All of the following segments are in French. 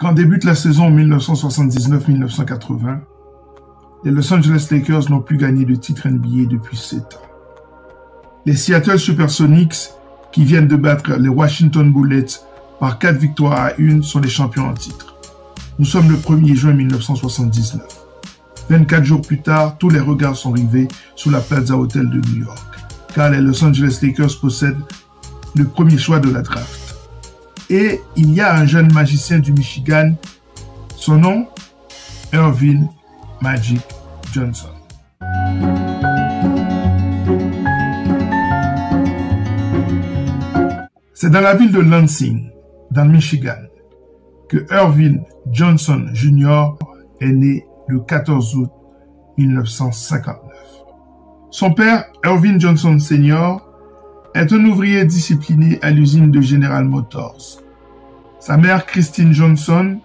Quand débute la saison 1979-1980, les Los Angeles Lakers n'ont plus gagné de titre NBA depuis 7 ans. Les Seattle Supersonics, qui viennent de battre les Washington Bullets par 4 victoires à 1, sont les champions en titre. Nous sommes le 1er juin 1979. 24 jours plus tard, tous les regards sont rivés sur la Plaza Hotel de New York, car les Los Angeles Lakers possèdent le premier choix de la draft. Et il y a un jeune magicien du Michigan, son nom, Earvin Magic Johnson. C'est dans la ville de Lansing, dans le Michigan, que Earvin Johnson Jr. est né le 14 août 1959. Son père, Earvin Johnson Sr., est un ouvrier discipliné à l'usine de General Motors. Sa mère, Christine Johnson,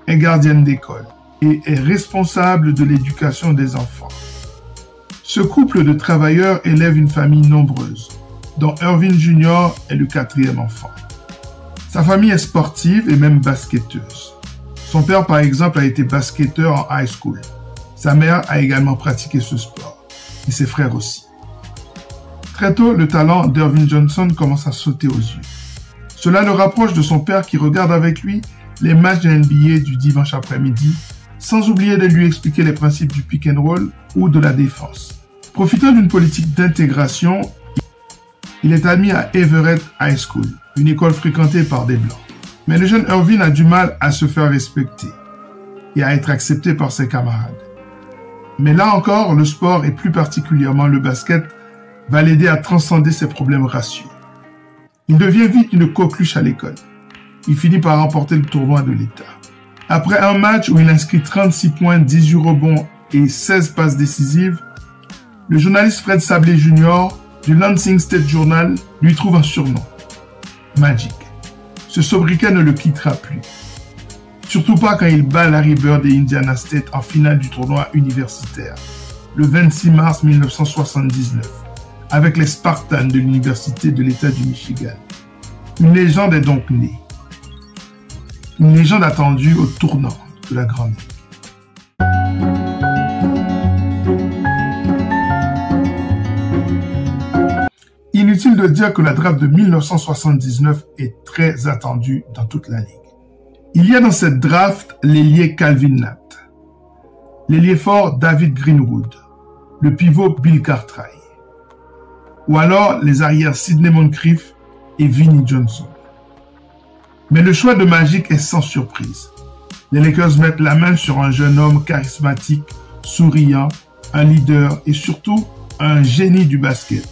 est gardienne d'école et est responsable de l'éducation des enfants. Ce couple de travailleurs élève une famille nombreuse, dont Earvin Jr. est le 4e enfant. Sa famille est sportive et même basketteuse. Son père, par exemple, a été basketteur en high school. Sa mère a également pratiqué ce sport, et ses frères aussi. Très tôt, le talent d'Earvin Johnson commence à sauter aux yeux. Cela le rapproche de son père qui regarde avec lui les matchs de NBA du dimanche après-midi, sans oublier de lui expliquer les principes du pick and roll ou de la défense. Profitant d'une politique d'intégration, il est admis à Everett High School, une école fréquentée par des Blancs. Mais le jeune Earvin a du mal à se faire respecter et à être accepté par ses camarades. Mais là encore, le sport et plus particulièrement le basket va l'aider à transcender ses problèmes raciaux. Il devient vite une coqueluche à l'école. Il finit par remporter le tournoi de l'État. Après un match où il inscrit 36 points, 18 rebonds et 16 passes décisives, le journaliste Fred Sablé Jr. du Lansing State Journal lui trouve un surnom, Magic. Ce sobriquet ne le quittera plus. Surtout pas quand il bat Larry Bird et Indiana State en finale du tournoi universitaire, le 26 mars 1979, avec les Spartans de l'Université de l'État du Michigan. Une légende est donc née. Une légende attendue au tournant de la Grande Ligue. Inutile de dire que la draft de 1979 est très attendue dans toute la Ligue. Il y a dans cette draft l'ailier Calvin Natt, l'ailier fort David Greenwood, le pivot Bill Cartwright, ou alors les arrières Sidney Moncrief et Vinnie Johnson. Mais le choix de Magic est sans surprise. Les Lakers mettent la main sur un jeune homme charismatique, souriant, un leader et surtout un génie du basket,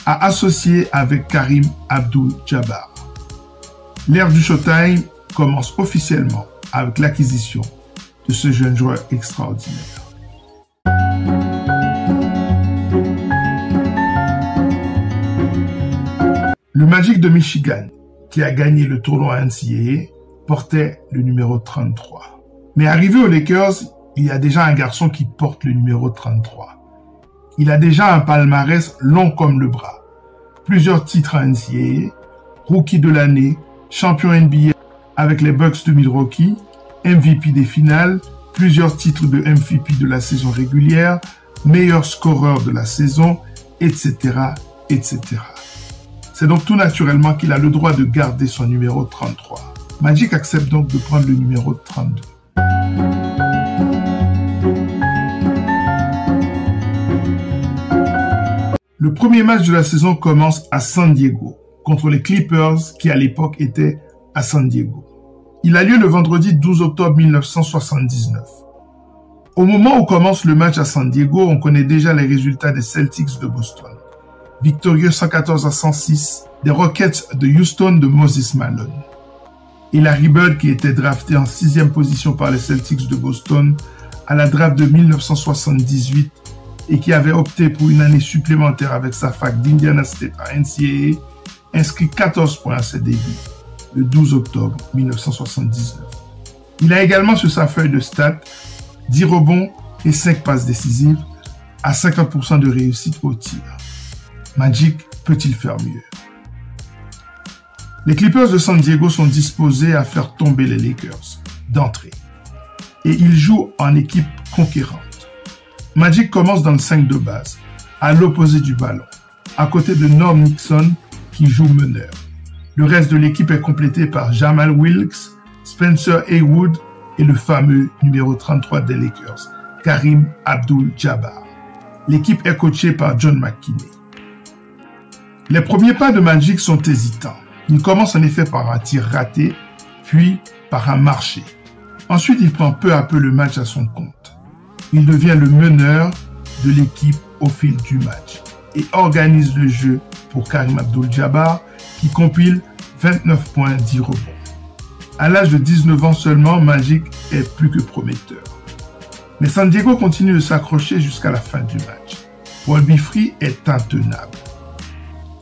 à associer avec Kareem Abdul-Jabbar. L'ère du Showtime commence officiellement avec l'acquisition de ce jeune joueur extraordinaire. Le Magic de Michigan, qui a gagné le tournoi NCAA, portait le numéro 33. Mais arrivé aux Lakers, il y a déjà un garçon qui porte le numéro 33. Il a déjà un palmarès long comme le bras. Plusieurs titres à NCAA, Rookie de l'année, champion NBA avec les Bucks de Milwaukee, MVP des finales, plusieurs titres de MVP de la saison régulière, meilleur scoreur de la saison, etc., etc. C'est donc tout naturellement qu'il a le droit de garder son numéro 33. Magic accepte donc de prendre le numéro 32. Le premier match de la saison commence à San Diego, contre les Clippers qui à l'époque étaient à San Diego. Il a lieu le vendredi 12 octobre 1979. Au moment où commence le match à San Diego, on connaît déjà les résultats des Celtics de Boston. Victorieux 114-106 des Rockets de Houston de Moses Malone. Et Larry Bird qui était drafté en 6e position par les Celtics de Boston à la draft de 1978 et qui avait opté pour une année supplémentaire avec sa fac d'Indiana State à NCAA, inscrit 14 points à ses débuts, le 12 octobre 1979. Il a également sur sa feuille de stats 10 rebonds et 5 passes décisives à 50% de réussite au tir. Magic peut-il faire mieux? Les Clippers de San Diego sont disposés à faire tomber les Lakers. d'entrée. Et il joue en équipe conquérante. Magic commence dans le 5 de base, à l'opposé du ballon, à côté de Norm Nixon qui joue meneur. Le reste de l'équipe est complété par Jamal Wilkes, Spencer Haywood et le fameux numéro 33 des Lakers, Kareem Abdul-Jabbar. L'équipe est coachée par John McKinney. Les premiers pas de Magic sont hésitants. Il commence en effet par un tir raté, puis par un marché. Ensuite, il prend peu à peu le match à son compte. Il devient le meneur de l'équipe au fil du match et organise le jeu pour Kareem Abdul-Jabbar qui compile 29 points, 10 rebonds. À l'âge de 19 ans seulement, Magic est plus que prometteur. Mais San Diego continue de s'accrocher jusqu'à la fin du match. Wolby Free est intenable.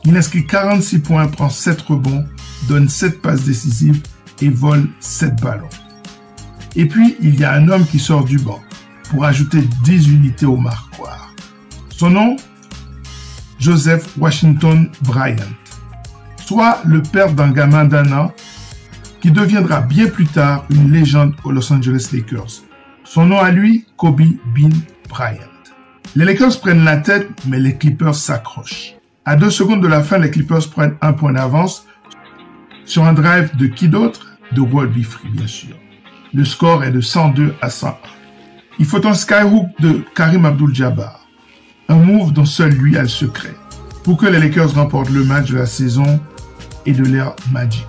Il inscrit 46 points, prend 7 rebonds, donne 7 passes décisives et vole 7 ballons. Et puis, il y a un homme qui sort du banc pour ajouter 10 unités au marquoir. Son nom, Joseph Washington Bryant, soit le père d'un gamin d'1 an qui deviendra bien plus tard une légende aux Los Angeles Lakers. Son nom à lui, Kobe Bean Bryant. Les Lakers prennent la tête, mais les Clippers s'accrochent. À 2 secondes de la fin, les Clippers prennent 1 point d'avance sur un drive de qui d'autre? De Wolby Free, bien sûr. Le score est de 102 à 101. Il faut un skyhook de Kareem Abdul-Jabbar. Un move dont seul lui a le secret pour que les Lakers remportent le match de la saison et de l'ère Magic.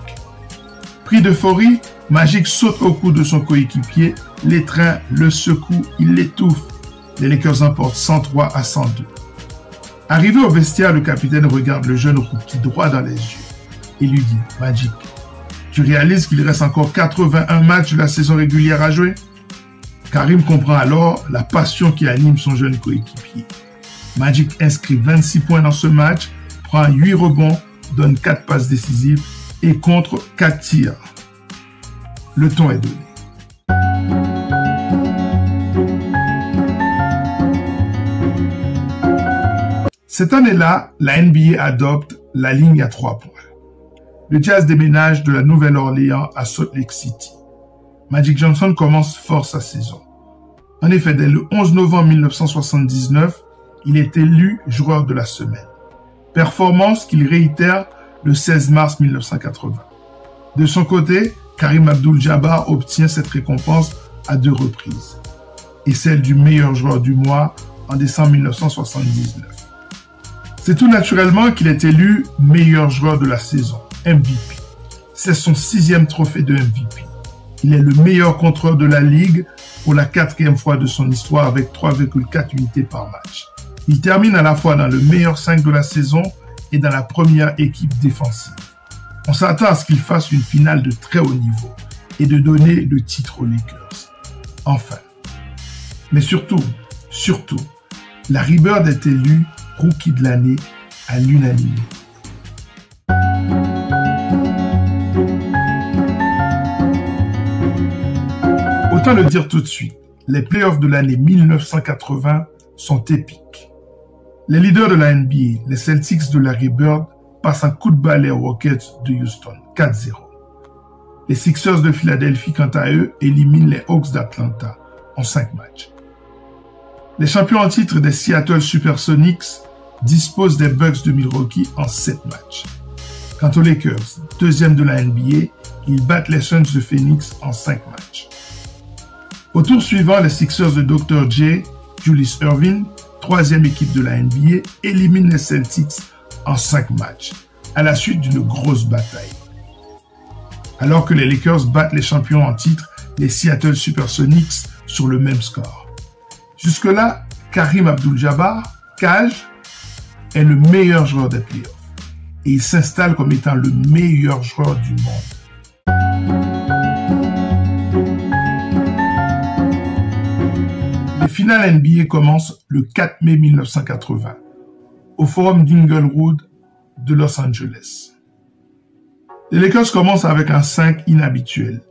Pris d'euphorie, Magic saute au cou de son coéquipier, l'étreint, le secoue, il l'étouffe. Les Lakers emportent 103 à 102. Arrivé au vestiaire, le capitaine regarde le jeune rookie droit dans les yeux et lui dit « Magic, tu réalises qu'il reste encore 81 matchs de la saison régulière à jouer ?» Kareem comprend alors la passion qui anime son jeune coéquipier. Magic inscrit 26 points dans ce match, prend 8 rebonds, donne 4 passes décisives et contre 4 tirs. Le ton est donné. Cette année-là, la NBA adopte la ligne à 3 points. Le Jazz déménage de la Nouvelle-Orléans à Salt Lake City. Magic Johnson commence fort sa saison. En effet, dès le 11 novembre 1979, il est élu joueur de la semaine. Performance qu'il réitère le 16 mars 1980. De son côté, Kareem Abdul-Jabbar obtient cette récompense à 2 reprises, et celle du meilleur joueur du mois en décembre 1979. C'est tout naturellement qu'il est élu meilleur joueur de la saison, MVP. C'est son 6e trophée de MVP. Il est le meilleur contreur de la Ligue pour la 4e fois de son histoire avec 3,4 unités par match. Il termine à la fois dans le meilleur 5 de la saison et dans la première équipe défensive. On s'attend à ce qu'il fasse une finale de très haut niveau et de donner le titre aux Lakers. Enfin. Mais surtout, Larry Bird est élu Rookie de l'année à l'unanimité. Autant le dire tout de suite, les playoffs de l'année 1980 sont épiques. Les leaders de la NBA, les Celtics de Larry Bird, passent un coup de balai aux Rockets de Houston, 4-0. Les Sixers de Philadelphie, quant à eux, éliminent les Hawks d'Atlanta en 5 matchs. Les champions en titre des Seattle Supersonics disposent des Bucks de Milwaukee en 7 matchs. Quant aux Lakers, deuxième de la NBA, ils battent les Suns de Phoenix en 5 matchs. Au tour suivant, les Sixers de Dr. J, Julius Erving, troisième équipe de la NBA, éliminent les Celtics en 5 matchs, à la suite d'une grosse bataille. Alors que les Lakers battent les champions en titre, les Seattle Supersonics, sur le même score. Jusque-là, Kareem Abdul-Jabbar, Kaj, est le meilleur joueur des playoffs et il s'installe comme étant le meilleur joueur du monde. Les finales NBA commencent le 4 mai 1980 au Forum d'Inglewood de Los Angeles. Les Lakers commencent avec un 5 inhabituel,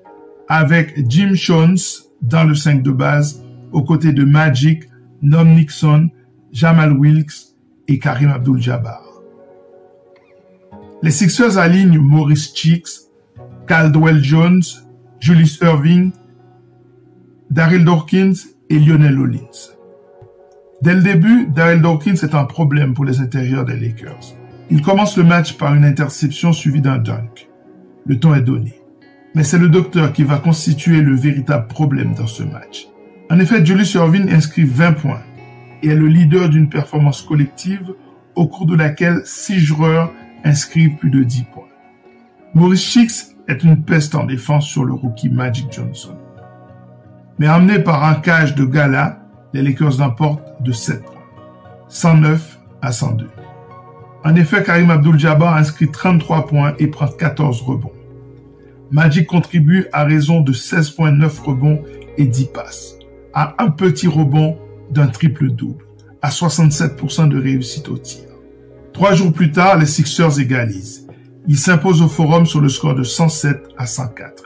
avec Jim Jones dans le 5 de base, aux côtés de Magic, Norm Nixon, Jamal Wilkes et Kareem Abdul-Jabbar. Les Sixers alignent Maurice Cheeks, Caldwell Jones, Julius Erving, Darryl Dawkins et Lionel Hollins. Dès le début, Darryl Dawkins est un problème pour les intérieurs des Lakers. Il commence le match par une interception suivie d'un dunk. Le ton est donné. Mais c'est le docteur qui va constituer le véritable problème dans ce match. En effet, Julius Erving inscrit 20 points et est le leader d'une performance collective au cours de laquelle 6 joueurs inscrivent plus de 10 points. Maurice Cheeks est une peste en défense sur le rookie Magic Johnson. Mais emmené par un cage de gala, les Lakers l'emportent de 7 points, 109 à 102. En effet, Kareem Abdul-Jabbar inscrit 33 points et prend 14 rebonds. Magic contribue à raison de 16,9 rebonds et 10 passes, à un petit rebond d'un triple-double, à 67% de réussite au tir. 3 jours plus tard, les Sixers égalisent. Ils s'imposent au Forum sur le score de 107 à 104.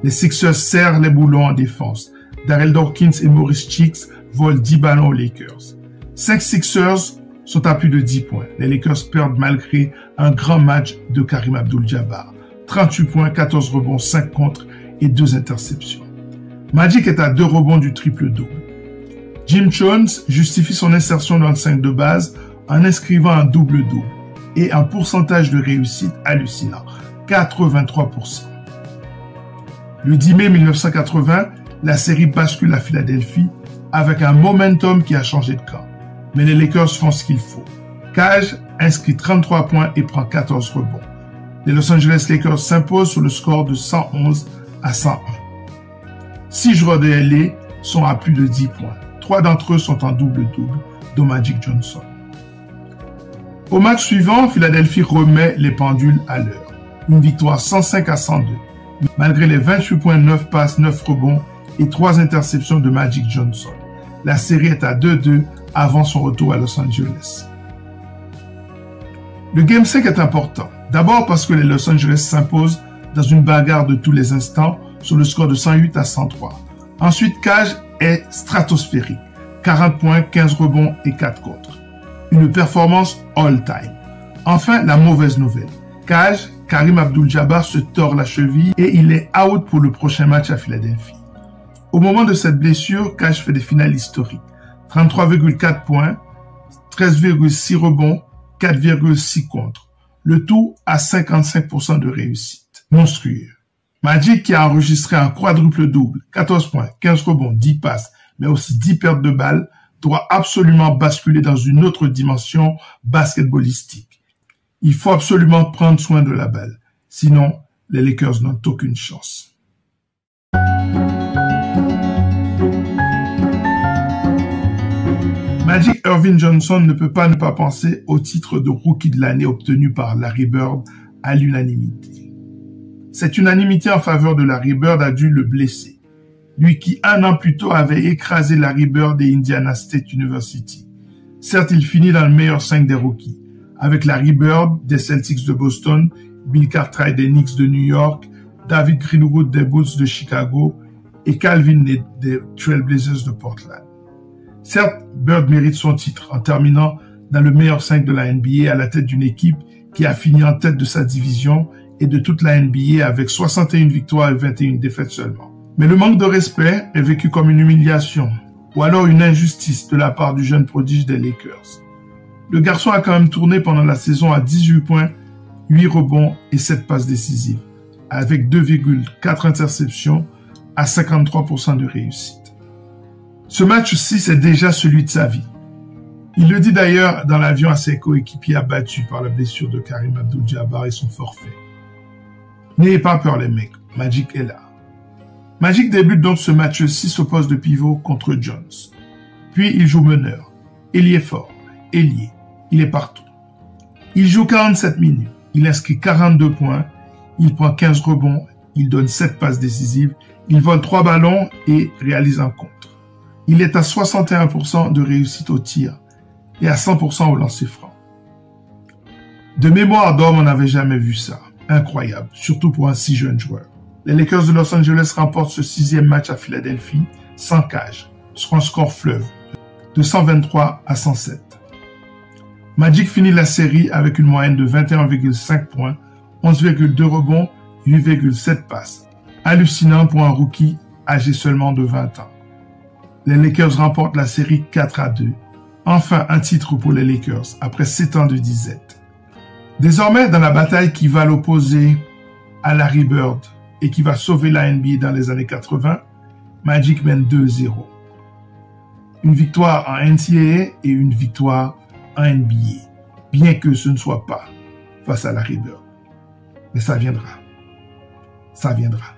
Les Sixers serrent les boulons en défense. Darryl Dawkins et Maurice Cheeks volent 10 ballons aux Lakers. 5 Sixers sont à plus de 10 points. Les Lakers perdent malgré un grand match de Kareem Abdul-Jabbar. 38 points, 14 rebonds, 5 contres et 2 interceptions. Magic est à 2 rebonds du triple-double. Jim Jones justifie son insertion dans le 5 de base en inscrivant un double-double et un pourcentage de réussite hallucinant, 83%. Le 10 mai 1980, la série bascule à Philadelphie avec un momentum qui a changé de camp. Mais les Lakers font ce qu'il faut. Cage inscrit 33 points et prend 14 rebonds. Les Los Angeles Lakers s'imposent sur le score de 111 à 101. 6 joueurs de LA sont à plus de 10 points. 3 d'entre eux sont en double-double, dont Magic Johnson. Au match suivant, Philadelphie remet les pendules à l'heure. Une victoire 105 à 102, malgré les 28 points, 9 passes, 9 rebonds et 3 interceptions de Magic Johnson. La série est à 2-2 avant son retour à Los Angeles. Le Game 5 est important. D'abord parce que les Los Angeles s'imposent dans une bagarre de tous les instants sur le score de 108 à 103. Ensuite, Cage est stratosphérique. 40 points, 15 rebonds et 4 contres. Une performance all-time. Enfin, la mauvaise nouvelle. Cage, Kareem Abdul-Jabbar se tord la cheville et il est out pour le prochain match à Philadelphie. Au moment de cette blessure, Cage fait des finales historiques. 33,4 points, 13,6 rebonds, 4,6 contres. Le tout à 55% de réussite. Monstrueux. Magic, qui a enregistré un quadruple-double, 14 points, 15 rebonds, 10 passes, mais aussi 10 pertes de balles, doit absolument basculer dans une autre dimension basketballistique. Il faut absolument prendre soin de la balle. Sinon, les Lakers n'ont aucune chance. Magic Earvin Johnson ne peut pas ne pas penser au titre de rookie de l'année obtenu par Larry Bird à l'unanimité. Cette unanimité en faveur de Larry Bird a dû le blesser. Lui qui, 1 an plus tôt, avait écrasé Larry Bird et Indiana State University. Certes, il finit dans le meilleur 5 des rookies, avec Larry Bird des Celtics de Boston, Bill Cartwright des Knicks de New York, David Greenwood des Bulls de Chicago et Calvin des Trail Blazers de Portland. Certes, Bird mérite son titre en terminant dans le meilleur 5 de la NBA à la tête d'une équipe qui a fini en tête de sa division et de toute la NBA avec 61 victoires et 21 défaites seulement. Mais le manque de respect est vécu comme une humiliation ou alors une injustice de la part du jeune prodige des Lakers. Le garçon a quand même tourné pendant la saison à 18 points, 8 rebonds et 7 passes décisives, avec 2,4 interceptions à 53% de réussite. Ce match-ci, c'est déjà celui de sa vie. Il le dit d'ailleurs dans l'avion à ses coéquipiers abattus par la blessure de Kareem Abdul-Jabbar et son forfait. N'ayez pas peur les mecs, Magic est là. Magic débute donc ce match-ci au poste de pivot contre Jones. Puis il joue meneur, ailier fort, ailier, il est partout. Il joue 47 minutes, il inscrit 42 points, il prend 15 rebonds, il donne 7 passes décisives, il vole 3 ballons et réalise un contre. Il est à 61% de réussite au tir et à 100% au lancer franc. De mémoire d'homme, on n'avait jamais vu ça. Incroyable, surtout pour un si jeune joueur. Les Lakers de Los Angeles remportent ce 6e match à Philadelphie, sans Cage, sur un score fleuve, de 123 à 107. Magic finit la série avec une moyenne de 21,5 points, 11,2 rebonds, 8,7 passes. Hallucinant pour un rookie âgé seulement de 20 ans. Les Lakers remportent la série 4-2. Enfin, un titre pour les Lakers après 7 ans de disette. Désormais, dans la bataille qui va l'opposer à Larry Bird et qui va sauver la NBA dans les années 80, Magic mène 2-0. Une victoire en NCAA et une victoire en NBA, bien que ce ne soit pas face à Larry Bird. Mais ça viendra. Ça viendra.